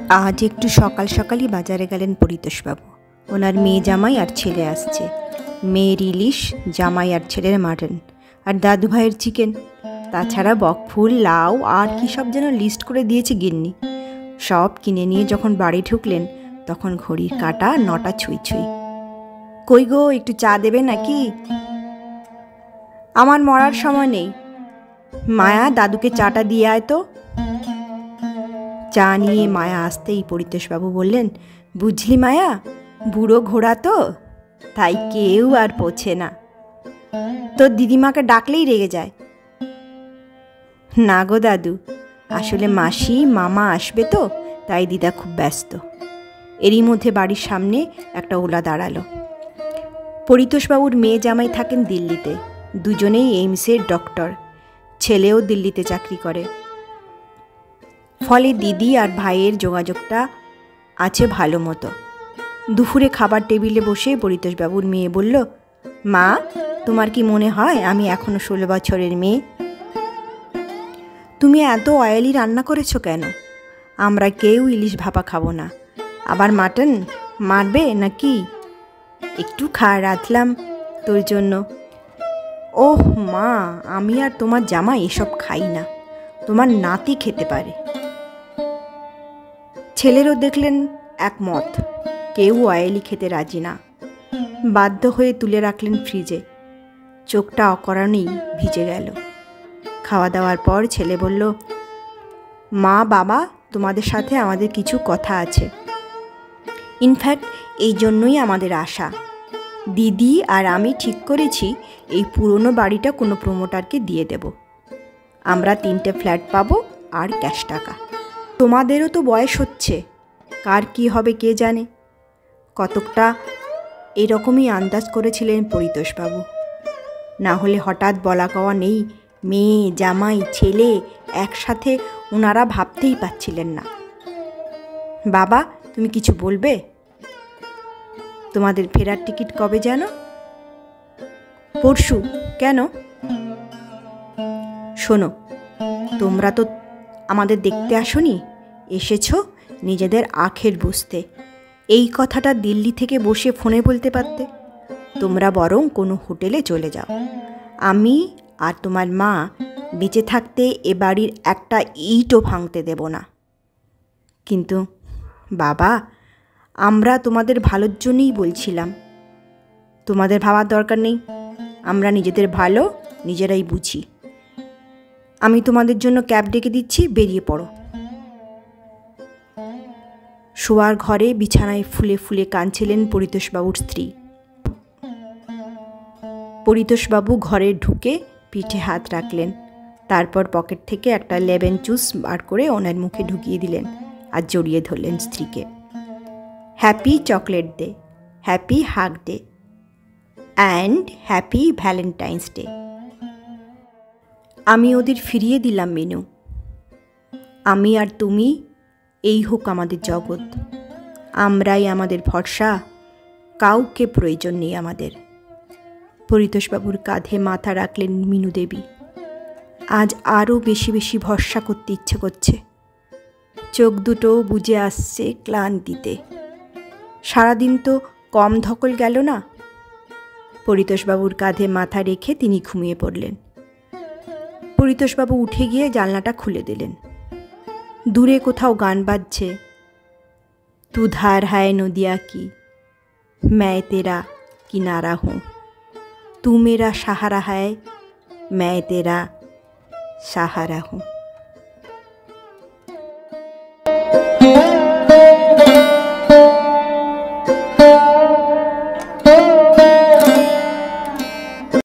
আজ একটু সকাল সকালই বাজারে গেলেন পরিতোষবাবু। ওনার মেয়ে জামাই আর ছেলে আসছে। মেয়ের ইলিশ, জামাই আর ছেলের মাটন, আর দাদু ভাইয়ের চিকেন, তাছাড়া বকফুল, লাউ আর কী সব যেন লিস্ট করে দিয়েছে গিন্নি। সব কিনে নিয়ে যখন বাড়ি ঢুকলেন তখন ঘড়ির কাঁটা 9টা ছুঁই ছুঁই। কই গো, একটু চা দেবে নাকি? আমার মরার সময় নেই। মায়া, দাদুকে চাটা দিয়ে আয় তো। চা নিয়ে মায়া আসতেই পরিতোষবাবু বললেন, বুঝলি মায়া, বুড়ো ঘোড়া তো, তাই কেউ আর পোছে না। তোর দিদিমাকে ডাকলেই রেগে যায়। না গো দাদু, আসলে মাসি মামা আসবে তো, তাই দিদা খুব ব্যস্ত। এরই মধ্যে বাড়ির সামনে একটা ওলা দাঁড়ালো। পরিতোষবাবুর মেয়ে জামাই থাকেন দিল্লিতে, দুজনেই এইমসের ডক্টর, ছেলেও দিল্লিতে চাকরি করে। ফলে দিদি আর ভাইয়ের যোগাযোগটা আছে ভালো মতো। দুপুরে খাবার টেবিলে বসে পরিতোষবাবুর মেয়ে বলল, মা, তোমার কি মনে হয় আমি এখনো 16 বছরের মেয়ে? তুমি এত অয়েলি রান্না করেছো কেন? আমরা কেউ ইলিশ ভাপা খাবো না। আবার মাটন মারবে নাকি? একটু রাঁধলাম তোর জন্য। ওহ মা, আমি আর তোমার জামাই এসব খাই না, তোমার নাতি খেতে পারে। ছেলেরও দেখলেন একমত, কেউ অয়েলি খেতে রাজি না। বাধ্য হয়ে তুলে রাখলেন ফ্রিজে। চোখটা অকারণেই ভিজে গেল। খাওয়া দাওয়ার পর ছেলে বলল, মা বাবা, তোমাদের সাথে আমাদের কিছু কথা আছে। ইনফ্যাক্ট এই জন্যই আমাদের আশা। দিদি আর আমি ঠিক করেছি এই পুরনো বাড়িটা কোনো প্রমোটারকে দিয়ে দেব। আমরা 3টে ফ্ল্যাট পাবো আর ক্যাশ টাকা। তোমাদেরও তো বয়স হচ্ছে, কার কি হবে কে জানে। কতকটা এরকমই আন্দাজ করেছিলেন পরিতোষবাবু। না হলে হঠাৎ বলা কওয়া নেই, মেয়ে জামাই ছেলে একসাথে ওনারা ভাবতেই পাচ্ছিলেন না। বাবা, তুমি কিছু বলবে? তোমাদের ফেরার টিকিট কবে যেন? পরশু। কেন? শোনো, তোমরা তো আমাদের দেখতে আসোনি, এসেছো নিজেদের আখের বুঝতে। এই কথাটা দিল্লি থেকে বসে ফোনে বলতে পারতে। তোমরা বরং কোনো হোটেলে চলে যাও। আমি আর তোমার মা বেঁচে থাকতে এ বাড়ির একটা ইটও ভাঙতে দেব না। কিন্তু বাবা, আমরা তোমাদের ভালোর জন্যই বলছিলাম। তোমাদের ভাবার দরকার নেই, আমরা নিজেদের ভালো নিজেরাই বুঝি। আমি তোমাদের জন্য ক্যাব ডেকে দিচ্ছি, বেরিয়ে পড়ো। শোয়ার ঘরে বিছানায় ফুলে ফুলে কাঁদছিলেন পরিতোষবাবুর স্ত্রী। পরিতোষবাবু ঘরে ঢুকে পিঠে হাত রাখলেন, তারপর পকেট থেকে একটা লেমন জুস বার করে ওনার মুখে ঢুকিয়ে দিলেন আর জড়িয়ে ধরলেন স্ত্রীকে। Happy chocolate day, happy hug day and happy valentine's day. আমি ওদের ফিরিয়ে দিলাম মেনু। আমি আর তুমি, এই হোক আমাদের জগৎ। আমরাই আমাদের ভরসা, কাউকে প্রয়োজন নেই আমাদের। পরিতোষবাবুর কাঁধে মাথা রাখলেন মিনু দেবী। আজ আরও বেশি বেশি ভরসা করতে ইচ্ছে করছে। চোখ দুটো বুজে আসছে ক্লান্তিতে। সারাদিন তো কম ধকল গেল না। পরিতোষবাবুর কাঁধে মাথা রেখে তিনি ঘুমিয়ে পড়লেন। পরিতোষবাবু উঠে গিয়ে জানলাটা খুলে দিলেন। দূরে কোথাও গান বাজছে, তু ধার হায় নদিয়া কি, मैं तेरा किनारा हूँ, तू मेरा सहारा है, मैं तेरा सहारा हूँ।